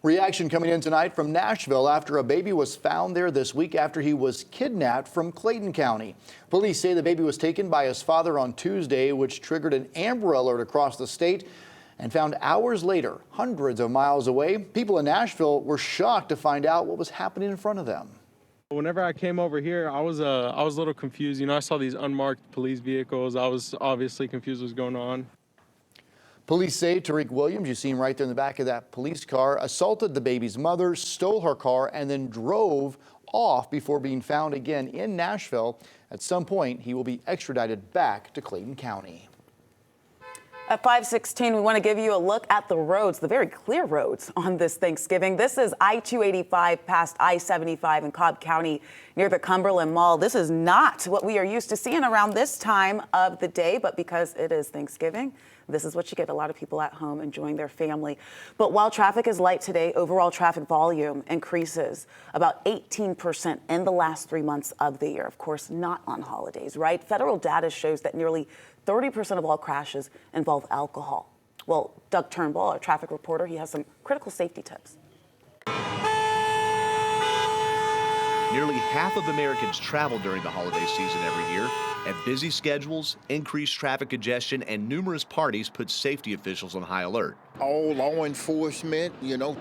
Reaction coming in tonight from Nashville after a baby was found there this week after he was kidnapped from Clayton County. Police say the baby was taken by his father on Tuesday, which triggered an Amber Alert across the state, and found hours later, hundreds of miles away. People in Nashville were shocked to find out what was happening in front of them. Whenever I came over here, I was a little confused. I saw these unmarked police vehicles. I was obviously confused what was going on. Police say Tariq Williams, you see him right there in the back of that police car, assaulted the baby's mother, stole her car, and then drove off before being found again in Nashville. At some point, he will be extradited back to Clayton County. At 5:16, we want to give you a look at the roads, the very clear roads on this Thanksgiving. This is I-285 past I-75 in Cobb County near the Cumberland Mall. This is not what we are used to seeing around this time of the day, but because it is Thanksgiving, this is what you get. A lot of people at home enjoying their family. But while traffic is light today, overall traffic volume increases about 18% in the last 3 months of the year. Of course, not on holidays, right? Federal data shows that nearly 30% of all crashes involve alcohol. Well, Doug Turnbull, our traffic reporter, he has some critical safety tips. Nearly half of Americans travel during the holiday season every year, and busy schedules, increased traffic congestion, and numerous parties put safety officials on high alert. All law enforcement,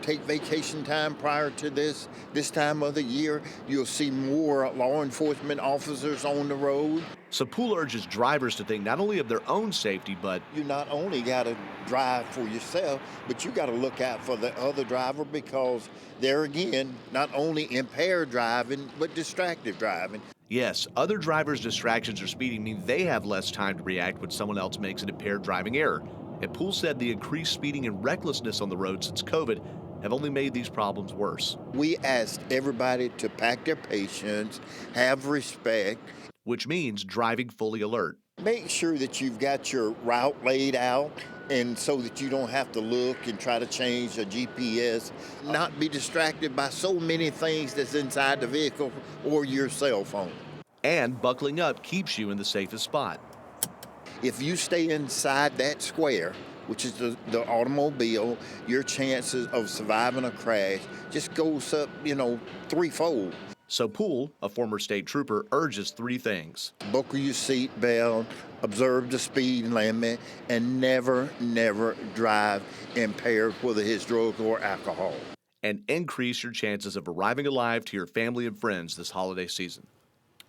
take vacation time prior to this time of the year. You'll see more law enforcement officers on the road. So Poole urges drivers to think not only of their own safety, but you not only got to drive for yourself, but you got to look out for the other driver, because there again, not only impaired driving, but distracted driving. Yes, other drivers' distractions or speeding mean they have less time to react when someone else makes an impaired driving error. And Poole said the increased speeding and recklessness on the road since COVID have only made these problems worse. We asked everybody to pack their patience, have respect. Which means driving fully alert. Make sure that you've got your route laid out, and so that you don't have to look and try to change a GPS. Not be distracted by so many things that's inside the vehicle or your cell phone. And buckling up keeps you in the safest spot. If you stay inside that square, which is the automobile, your chances of surviving a crash just goes up, threefold. So Poole, a former state trooper, urges 3 things. Buckle your seat belt, observe the speed limit, and never drive impaired, whether it's drugs or alcohol. And increase your chances of arriving alive to your family and friends this holiday season.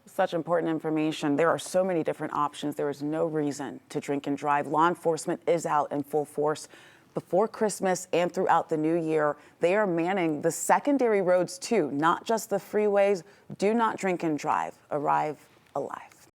Such important information. There are so many different options. There is no reason to drink and drive. Law enforcement is out in full force. Before Christmas and throughout the new year, they are manning the secondary roads too, not just the freeways. Do not drink and drive. Arrive alive.